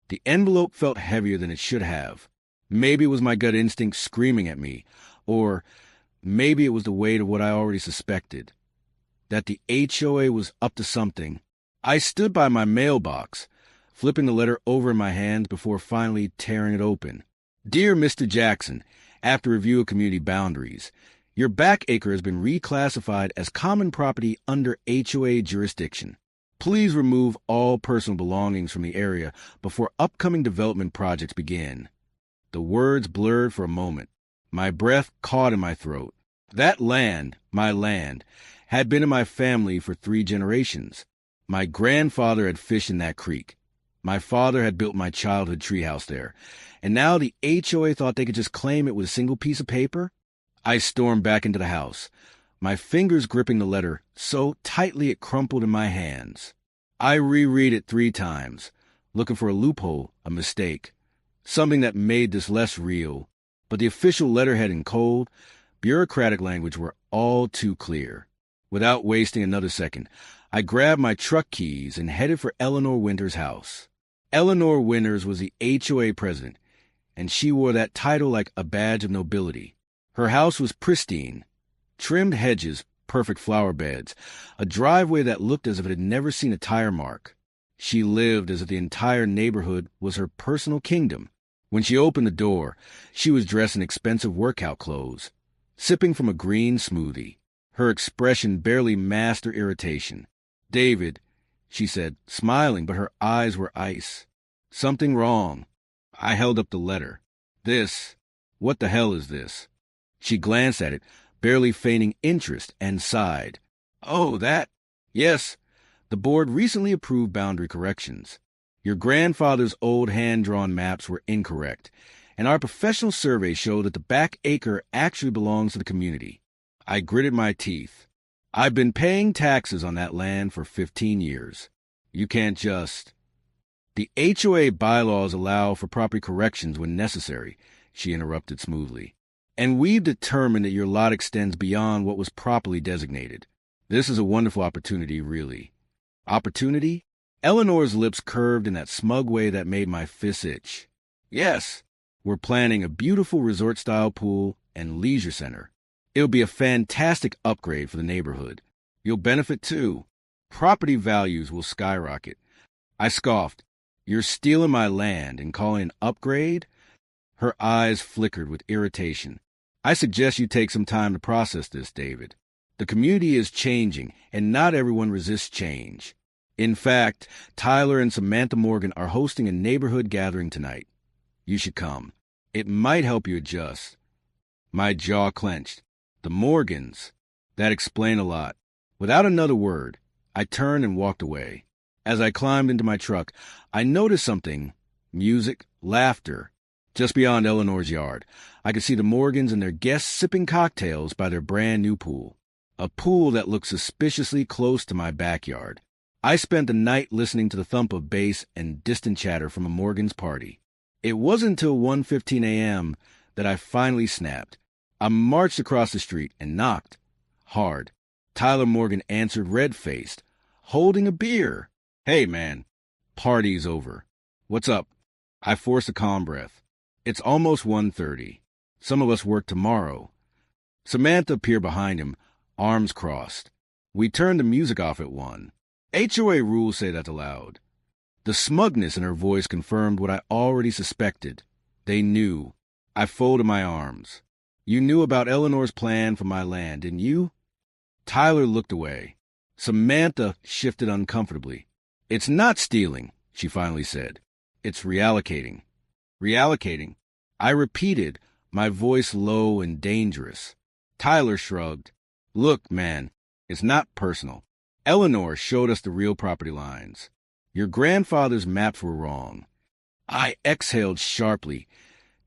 The envelope felt heavier than it should have. Maybe it was my gut instinct screaming at me, or maybe it was the weight of what I already suspected, that the HOA was up to something. I stood by my mailbox, flipping the letter over in my hands before finally tearing it open. Dear Mr. Jackson, after review of community boundaries, your back acre has been reclassified as common property under HOA jurisdiction. Please remove all personal belongings from the area before upcoming development projects begin. The words blurred for a moment. My breath caught in my throat. That land, my land, had been in my family for 3 generations. My grandfather had fished in that creek. My father had built my childhood treehouse there. And now the HOA thought they could just claim it with a single piece of paper? I stormed back into the house, my fingers gripping the letter so tightly it crumpled in my hands. I reread it 3 times, looking for a loophole, a mistake, something that made this less real. But the official letterhead and cold, bureaucratic language were all too clear. Without wasting another second, I grabbed my truck keys and headed for Eleanor Winter's house. Eleanor Winters was the HOA president, and she wore that title like a badge of nobility. Her house was pristine, trimmed hedges, perfect flower beds, a driveway that looked as if it had never seen a tire mark. She lived as if the entire neighborhood was her personal kingdom. When she opened the door, she was dressed in expensive workout clothes, sipping from a green smoothie. Her expression barely masked her irritation. "David," she said, smiling, but her eyes were ice. "Something wrong." I held up the letter. What the hell is this?" She glanced at it, barely feigning interest, and sighed. "Oh, that? Yes, the board recently approved boundary corrections. Your grandfather's old hand-drawn maps were incorrect, and our professional survey showed that the back acre actually belongs to the community." I gritted my teeth. "I've been paying taxes on that land for 15 years. You can't just—" "The HOA bylaws allow for property corrections when necessary," she interrupted smoothly. "And we've determined that your lot extends beyond what was properly designated. This is a wonderful opportunity, really." "Opportunity?" Eleanor's lips curved in that smug way that made my fists itch. "Yes, we're planning a beautiful resort-style pool and leisure center. It'll be a fantastic upgrade for the neighborhood. You'll benefit, too. Property values will skyrocket." I scoffed. "You're stealing my land and calling an upgrade?" Her eyes flickered with irritation. "I suggest you take some time to process this, David. The community is changing, and not everyone resists change. In fact, Tyler and Samantha Morgan are hosting a neighborhood gathering tonight. You should come. It might help you adjust." My jaw clenched. The Morgans. That explained a lot. Without another word, I turned and walked away. As I climbed into my truck, I noticed something. Music, laughter. Just beyond Eleanor's yard, I could see the Morgans and their guests sipping cocktails by their brand-new pool. A pool that looked suspiciously close to my backyard. I spent the night listening to the thump of bass and distant chatter from a Morgan's party. It wasn't until 1:15 a.m. that I finally snapped. I marched across the street and knocked. Hard. Tyler Morgan answered red-faced, holding a beer. "Hey, man. Party's over. What's up?" I forced a calm breath. "It's almost 1:30. Some of us work tomorrow." Samantha appeared behind him, arms crossed. "We turned the music off at 1. HOA rules say that's allowed." The smugness in her voice confirmed what I already suspected. They knew. I folded my arms. "You knew about Eleanor's plan for my land, didn't you?" Tyler looked away. Samantha shifted uncomfortably. "It's not stealing," she finally said. "It's reallocating." "Reallocating?" I repeated, my voice low and dangerous. Tyler shrugged. "Look, man, it's not personal. Eleanor showed us the real property lines. Your grandfather's maps were wrong." I exhaled sharply,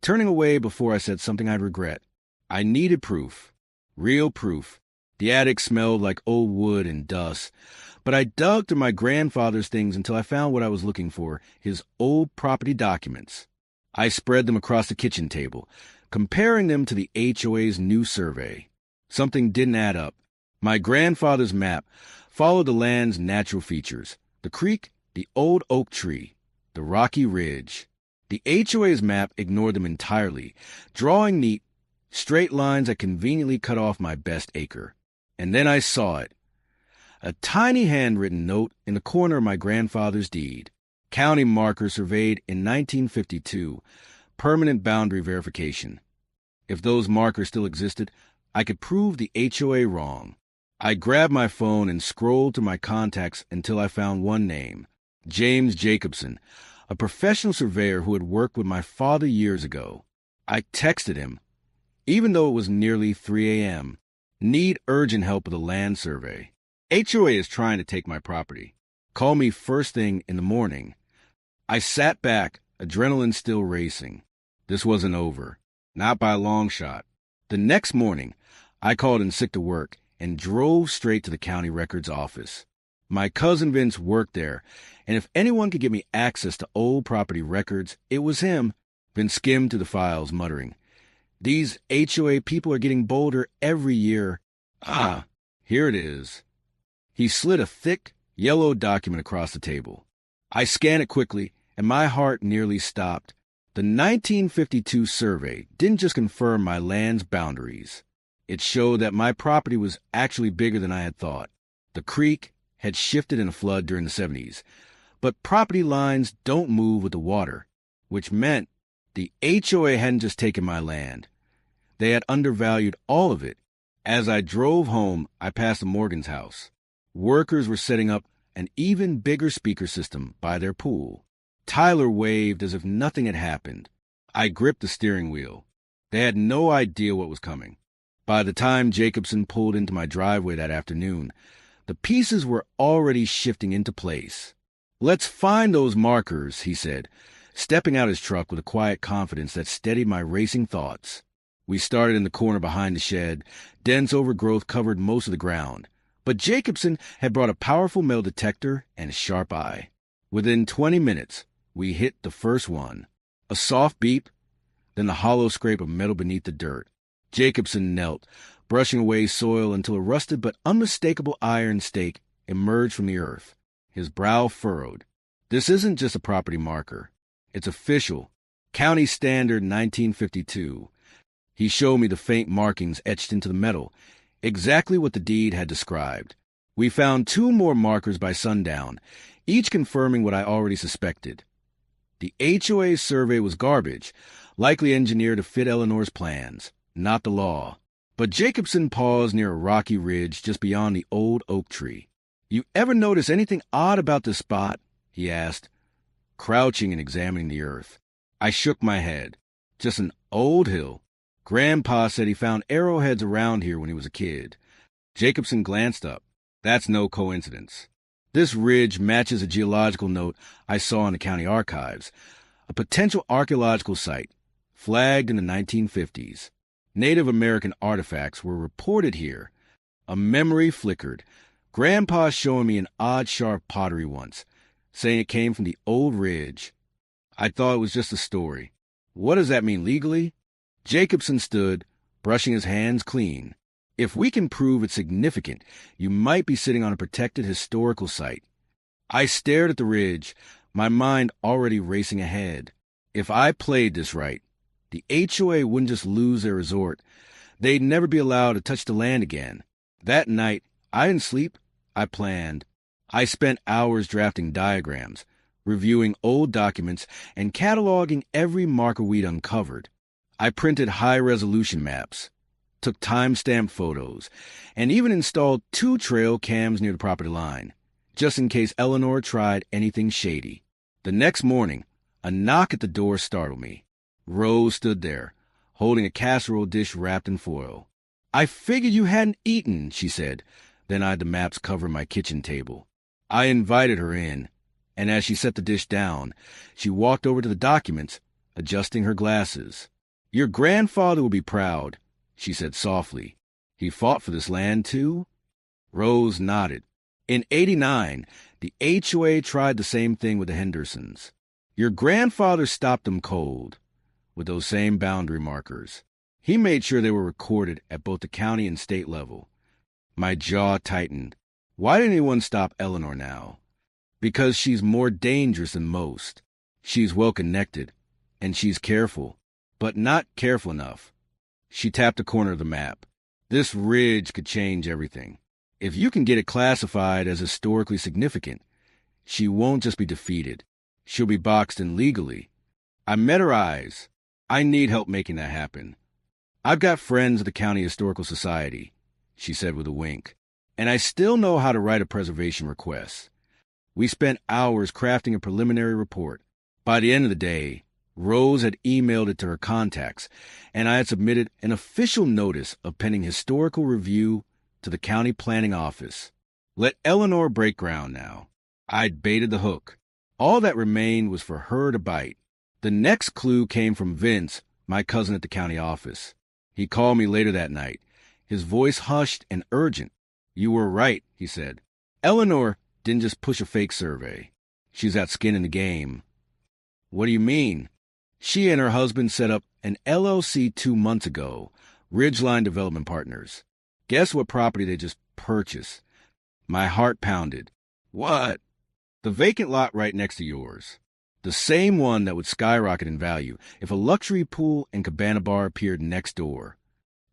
turning away before I said something I'd regret. I needed proof. Real proof. The attic smelled like old wood and dust, but I dug through my grandfather's things until I found what I was looking for, his old property documents. I spread them across the kitchen table, comparing them to the HOA's new survey. Something didn't add up. My grandfather's map followed the land's natural features: the creek, the old oak tree. the rocky ridge. The HOA's map ignored them entirely, drawing neat, straight lines that conveniently cut off my best acre. And then I saw it. A tiny handwritten note in the corner of my grandfather's deed. County marker surveyed in 1952. Permanent boundary verification. If those markers still existed, I could prove the HOA wrong. I grabbed my phone and scrolled through my contacts until I found one name, James Jacobson, a professional surveyor who had worked with my father years ago. I texted him, even though it was nearly 3 a.m., need urgent help with a land survey. HOA is trying to take my property. Call me first thing in the morning. I sat back, adrenaline still racing. This wasn't over. Not by a long shot. The next morning, I called in sick to work and drove straight to the county records office. My cousin Vince worked there, and if anyone could give me access to old property records, it was him. Vince skimmed through the files, muttering, "These HOA people are getting bolder every year. Ah, here it is." He slid a thick, yellow document across the table. I scanned it quickly, and my heart nearly stopped. The 1952 survey didn't just confirm my land's boundaries. It showed that my property was actually bigger than I had thought. The creek had shifted in a flood during the 70s, but property lines don't move with the water, which meant the HOA hadn't just taken my land. They had undervalued all of it. As I drove home, I passed the Morgan's house. Workers were setting up an even bigger speaker system by their pool. Tyler waved as if nothing had happened. I gripped the steering wheel. They had no idea what was coming. By the time Jacobson pulled into my driveway that afternoon, the pieces were already shifting into place. "Let's find those markers," he said, stepping out his truck with a quiet confidence that steadied my racing thoughts. We started in the corner behind the shed. Dense overgrowth covered most of the ground. But Jacobson had brought a powerful metal detector and a sharp eye. Within 20 minutes, we hit the first one. A soft beep, then the hollow scrape of metal beneath the dirt. Jacobson knelt, brushing away soil until a rusted but unmistakable iron stake emerged from the earth. His brow furrowed. "This isn't just a property marker. It's official. County Standard 1952. He showed me the faint markings etched into the metal, exactly what the deed had described. We found 2 more markers by sundown, each confirming what I already suspected. The HOA survey was garbage, likely engineered to fit Eleanor's plans, not the law. But Jacobson paused near a rocky ridge just beyond the old oak tree. "You ever notice anything odd about this spot?" he asked, crouching and examining the earth. I shook my head. "Just an old hill. Grandpa said he found arrowheads around here when he was a kid." Jacobson glanced up. "That's no coincidence. This ridge matches a geological note I saw in the county archives, a potential archaeological site, flagged in the 1950s. Native American artifacts were reported here." A memory flickered. Grandpa showing me an odd sharp pottery once, saying it came from the old ridge. I thought it was just a story. What does that mean legally? Jacobson stood, brushing his hands clean. "If we can prove it's significant, you might be sitting on a protected historical site." I stared at the ridge, my mind already racing ahead. If I played this right, the HOA wouldn't just lose their resort. They'd never be allowed to touch the land again. That night, I didn't sleep. I planned. I spent hours drafting diagrams, reviewing old documents, and cataloging every marker we'd uncovered. I printed high-resolution maps, took time-stamped photos, and even installed 2 trail cams near the property line, just in case Eleanor tried anything shady. The next morning, a knock at the door startled me. Rose stood there, holding a casserole dish wrapped in foil. "I figured you hadn't eaten," she said, then eyed the maps covering my kitchen table. I invited her in, and as she set the dish down, she walked over to the documents, adjusting her glasses. "Your grandfather will be proud," she said softly. "He fought for this land, too?" Rose nodded. "In '89, the HOA tried the same thing with the Hendersons. Your grandfather stopped them cold, with those same boundary markers. He made sure they were recorded at both the county and state level." My jaw tightened. Why didn't anyone stop Eleanor now? Because she's more dangerous than most. She's well-connected, and she's careful, but not careful enough. She tapped a corner of the map. This ridge could change everything. If you can get it classified as historically significant, she won't just be defeated. She'll be boxed in legally. I met her eyes. I need help making that happen. I've got friends at the County Historical Society, she said with a wink, and I still know how to write a preservation request. We spent hours crafting a preliminary report. By the end of the day, Rose had emailed it to her contacts, and I had submitted an official notice of pending historical review to the county planning office. Let Eleanor break ground now. I'd baited the hook. All that remained was for her to bite. The next clue came from Vince, my cousin at the county office. He called me later that night, his voice hushed and urgent. "You were right," he said. "Eleanor didn't just push a fake survey. She's got skin in the game." "What do you mean?" "She and her husband set up an LLC 2 months ago, Ridgeline Development Partners. Guess what property they just purchased?" My heart pounded. "What?" "The vacant lot right next to yours. The same one that would skyrocket in value if a luxury pool and cabana bar appeared next door."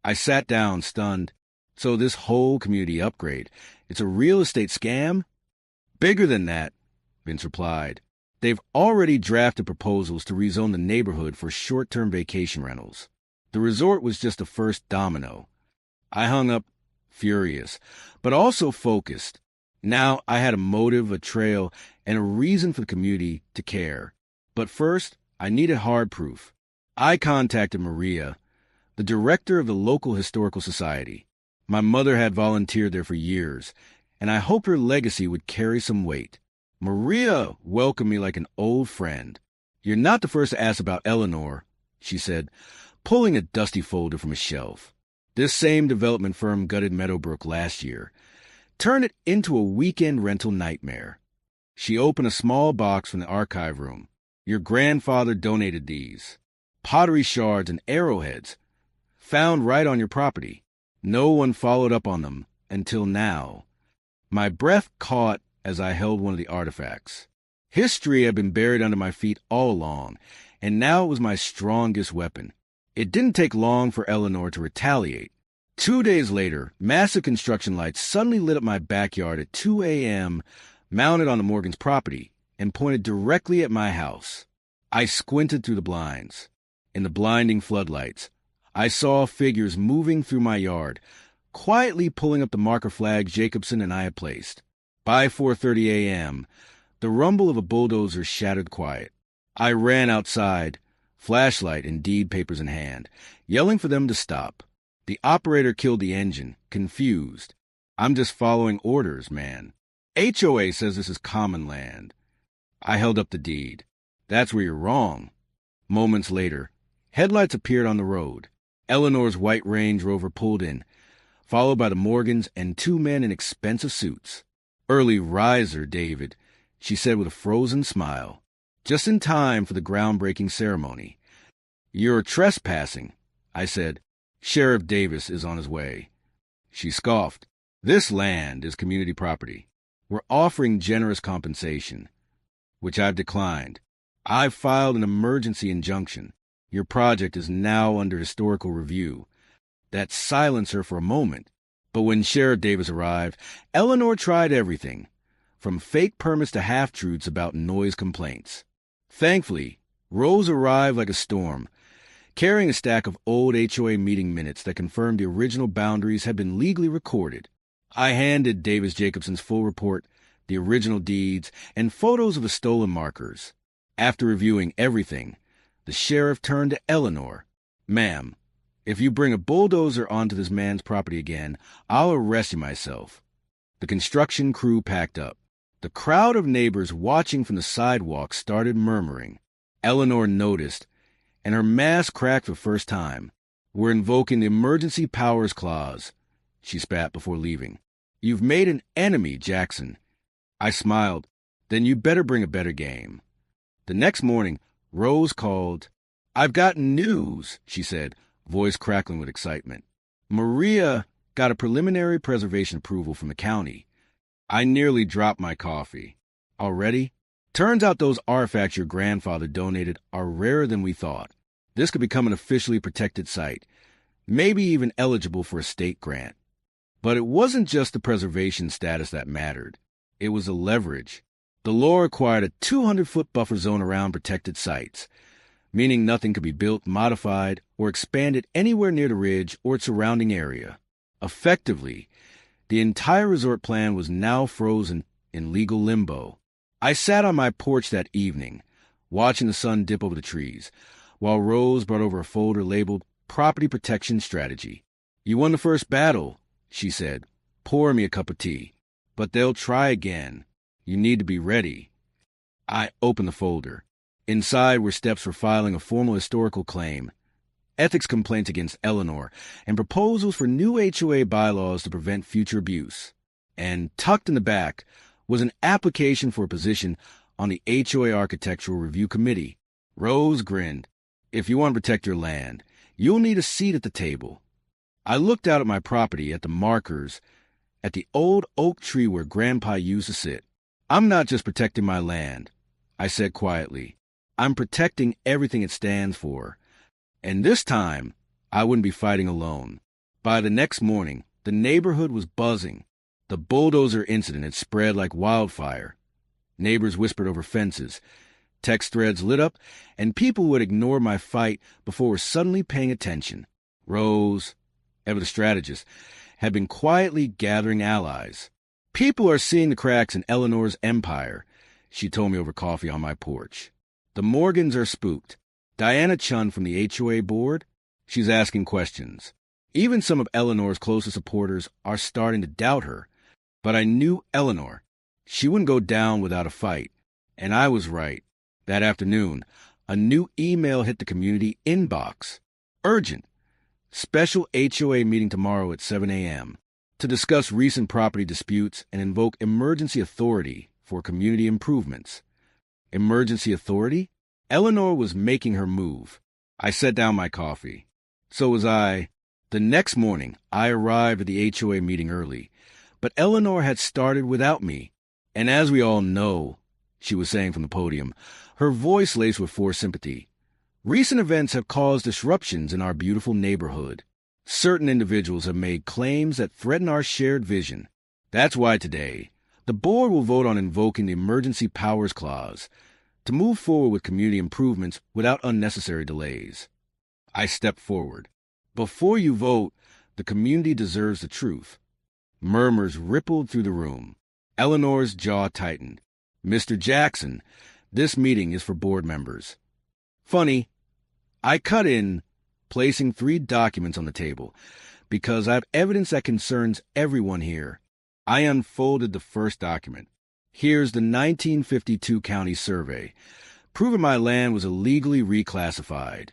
I sat down, stunned. "So this whole community upgrade, it's a real estate scam?" "Bigger than that," Vince replied. "They've already drafted proposals to rezone the neighborhood for short-term vacation rentals. The resort was just the first domino." I hung up, furious, but also focused. Now I had a motive, a trail, and a reason for the community to care. But first, I needed hard proof. I contacted Maria, the director of the local historical society. My mother had volunteered there for years, and I hoped her legacy would carry some weight. Maria welcomed me like an old friend. "You're not the first to ask about Eleanor," she said, pulling a dusty folder from a shelf. "This same development firm gutted Meadowbrook last year. Turned it into a weekend rental nightmare." She opened a small box from the archive room. "Your grandfather donated these. Pottery shards and arrowheads. Found right on your property. No one followed up on them until now." My breath caught as I held one of the artifacts. History had been buried under my feet all along, and now it was my strongest weapon. It didn't take long for Eleanor to retaliate. 2 days later, massive construction lights suddenly lit up my backyard at 2 a.m., mounted on the Morgan's property, and pointed directly at my house. I squinted through the blinds. In the blinding floodlights, I saw figures moving through my yard, quietly pulling up the marker flags Jacobson and I had placed. By 4:30 a.m., the rumble of a bulldozer shattered quiet. I ran outside, flashlight and deed papers in hand, yelling for them to stop. The operator killed the engine, confused. "I'm just following orders, man. HOA says this is common land." I held up the deed. "That's where you're wrong." Moments later, headlights appeared on the road. Eleanor's white Range Rover pulled in, followed by the Morgans and 2 men in expensive suits. "Early riser, David," she said with a frozen smile. "Just in time for the groundbreaking ceremony." "You're trespassing," I said. "Sheriff Davis is on his way." She scoffed. "This land is community property. We're offering generous compensation," which I've declined. "I've filed an emergency injunction. Your project is now under historical review." That silenced her for a moment. But when Sheriff Davis arrived, Eleanor tried everything, from fake permits to half-truths about noise complaints. Thankfully, Rose arrived like a storm, carrying a stack of old HOA meeting minutes that confirmed the original boundaries had been legally recorded. I handed Davis Jacobson's full report, the original deeds, and photos of the stolen markers. After reviewing everything, the sheriff turned to Eleanor. "Ma'am, if you bring a bulldozer onto this man's property again, I'll arrest you myself." The construction crew packed up. The crowd of neighbors watching from the sidewalk started murmuring. Eleanor noticed, and her mask cracked for the first time. "We're invoking the emergency powers clause," she spat before leaving. "You've made an enemy, Jackson." I smiled. "Then you better bring a better game." The next morning, Rose called. "I've got news," she said, voice crackling with excitement. "Maria got a preliminary preservation approval from the county." I nearly dropped my coffee. "Already?" Turns out those artifacts your grandfather donated are rarer than we thought. This could become an officially protected site, maybe even eligible for a state grant. But it wasn't just the preservation status that mattered. It was the leverage. The law required a 200-foot buffer zone around protected sites, meaning nothing could be built, modified, or expanded anywhere near the ridge or its surrounding area. Effectively, the entire resort plan was now frozen in legal limbo. I sat on my porch that evening, watching the sun dip over the trees, while Rose brought over a folder labeled Property Protection Strategy. "You won the first battle," she said, pouring me a cup of tea. "But they'll try again. You need to be ready." I opened the folder. Inside were steps for filing a formal historical claim, ethics complaints against Eleanor, and proposals for new HOA bylaws to prevent future abuse. And tucked in the back was an application for a position on the HOA Architectural Review Committee. Rose grinned. "If you want to protect your land, you'll need a seat at the table." I looked out at my property, at the markers, at the old oak tree where Grandpa used to sit. "I'm not just protecting my land," I said quietly. "I'm protecting everything it stands for." And this time, I wouldn't be fighting alone. By the next morning, the neighborhood was buzzing. The bulldozer incident had spread like wildfire. Neighbors whispered over fences. Text threads lit up, and people would ignore my fight before suddenly paying attention. Rose, ever the strategist, had been quietly gathering allies. "People are seeing the cracks in Eleanor's empire," she told me over coffee on my porch. "The Morgans are spooked. Diana Chun from the HOA board, she's asking questions. Even some of Eleanor's closest supporters are starting to doubt her. But I knew Eleanor. She wouldn't go down without a fight. And I was right. That afternoon, a new email hit the community inbox. Urgent. Special HOA meeting tomorrow at 7 a.m. to discuss recent property disputes and invoke emergency authority for community improvements. Emergency authority? Eleanor was making her move. I set down my coffee. So was I. The next morning, I arrived at the HOA meeting early, but Eleanor had started without me. And as we all know, she was saying from the podium, her voice laced with forced sympathy, recent events have caused disruptions in our beautiful neighborhood. Certain individuals have made claims that threaten our shared vision. That's why today, the board will vote on invoking the Emergency Powers Clause to move forward with community improvements without unnecessary delays. I stepped forward. Before you vote, the community deserves the truth. Murmurs rippled through the room. Eleanor's jaw tightened. "Mr. Jackson, this meeting is for board members." Funny, I cut in, placing 3 documents on the table, because I have evidence that concerns everyone here. I unfolded the first document. Here's the 1952 county survey, proving my land was illegally reclassified.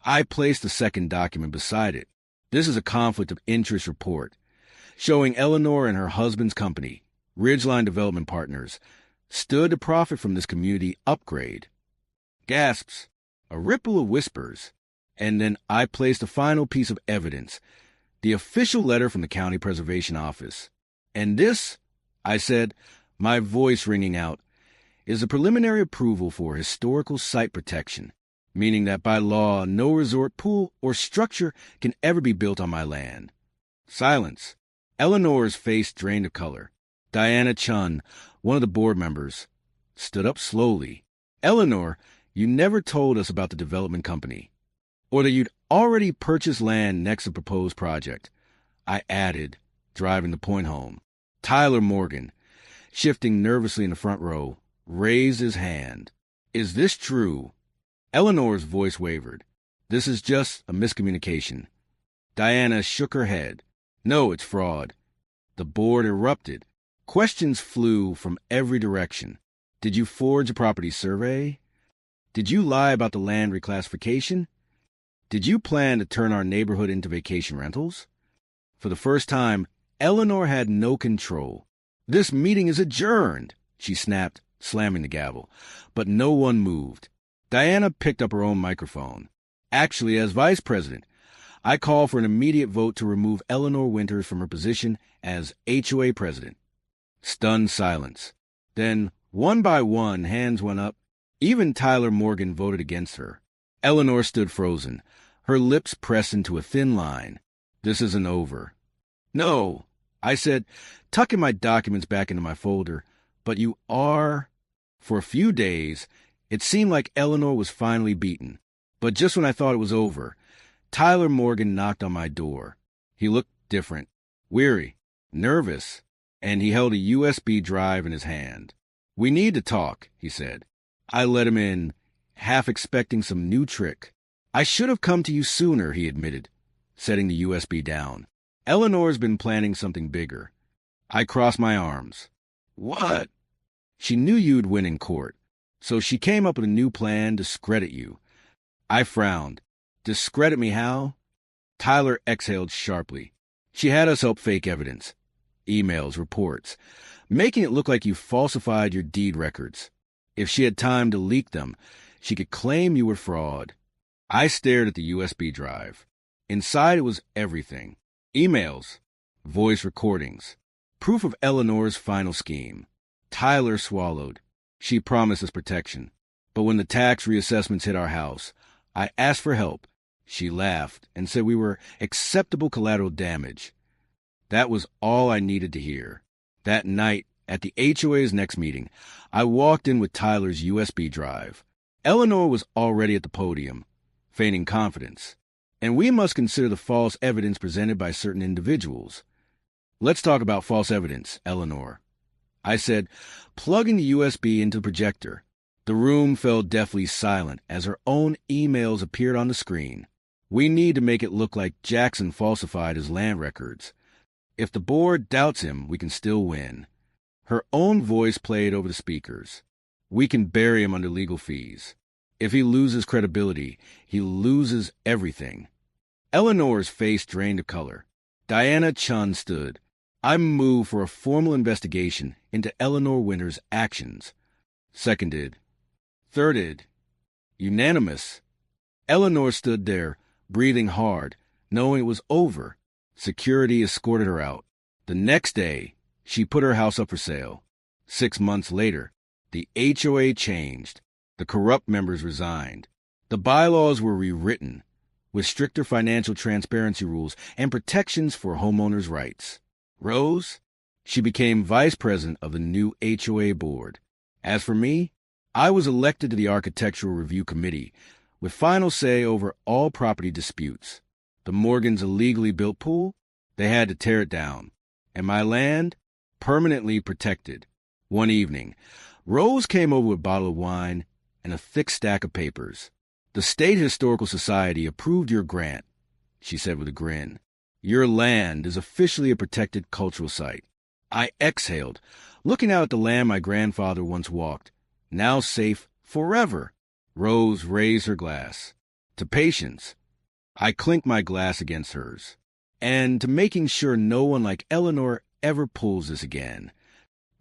I placed the second document beside it. This is a conflict of interest report, showing Eleanor and her husband's company, Ridgeline Development Partners, stood to profit from this community upgrade. Gasps, a ripple of whispers, and then I placed the final piece of evidence, the official letter from the County Preservation Office. "And this," I said, my voice ringing out, "is a preliminary approval for historical site protection, meaning that by law no resort pool or structure can ever be built on my land." Silence. Eleanor's face drained of color. Diana Chun, one of the board members, stood up slowly. "Eleanor, you never told us about the development company, or that you'd already purchased land next to the proposed project," I added, driving the point home. Tyler Morgan, shifting nervously in the front row, raised his hand. "Is this true?" Eleanor's voice wavered. "This is just a miscommunication." Diana shook her head. "No, it's fraud." The board erupted. Questions flew from every direction. Did you forge a property survey? Did you lie about the land reclassification? Did you plan to turn our neighborhood into vacation rentals? For the first time, Eleanor had no control. "This meeting is adjourned," she snapped, slamming the gavel. But no one moved. Diana picked up her own microphone. "Actually, as vice president, I call for an immediate vote to remove Eleanor Winters from her position as HOA president." Stunned silence. Then One by one, hands went up. Even Tyler Morgan voted against her. Eleanor stood frozen, her lips pressed into a thin line. This isn't over. No, I said, tucking my documents back into my folder. But you are. For a few days, it seemed like Eleanor was finally beaten. But just when I thought it was over, Tyler Morgan knocked on my door. He looked different, weary, nervous, and he held a USB drive in his hand. We need to talk, he said. I let him in, half expecting some new trick. I should have come to you sooner, he admitted, setting the USB down. Eleanor's been planning something bigger. I crossed my arms. What? She knew you'd win in court, so she came up with a new plan to discredit you. I frowned. Discredit me how? Tyler exhaled sharply. She had us help fake evidence. Emails, reports, making it look like you falsified your deed records. If she had time to leak them, she could claim you were fraud. I stared at the USB drive. Inside it was everything. Emails, voice recordings, proof of Eleanor's final scheme. Tyler swallowed. She promised us protection. But when the tax reassessments hit our house, I asked for help. She laughed and said we were acceptable collateral damage. That was all I needed to hear. That night, at the HOA's next meeting, I walked in with Tyler's USB drive. Eleanor was already at the podium, feigning confidence. And we must consider the false evidence presented by certain individuals. Let's talk about false evidence, Eleanor. I said, plugging the USB into the projector. The room fell deathly silent as her own emails appeared on the screen. We need to make it look like Jackson falsified his land records. If the board doubts him, we can still win. Her own voice played over the speakers. We can bury him under legal fees. If he loses credibility, he loses everything. Eleanor's face drained of color. Diana Chun stood. I moved for a formal investigation into Eleanor Winter's actions. Seconded. Thirded. Unanimous. Eleanor stood there, breathing hard, knowing it was over. Security escorted her out. The next day, she put her house up for sale. 6 months later, the HOA changed. The corrupt members resigned. The bylaws were rewritten, with stricter financial transparency rules and protections for homeowners' rights. Rose, she became vice president of the new HOA board. As for me, I was elected to the Architectural Review Committee, with final say over all property disputes. The Morgans' illegally built pool, they had to tear it down. And my land, permanently protected. One evening, Rose came over with a bottle of wine and a thick stack of papers. The State Historical Society approved your grant, she said with a grin. Your land is officially a protected cultural site. I exhaled, looking out at the land my grandfather once walked, now safe forever. Rose raised her glass. To patience. I clinked my glass against hers. And to making sure no one like Eleanor ever pulls this again.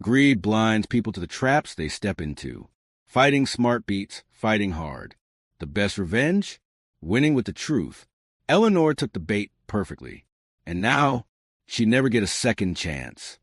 Greed blinds people to the traps they step into. Fighting smart beats fighting hard. The best revenge? Winning with the truth. Eleanor took the bait perfectly. And now, she'd never get a second chance.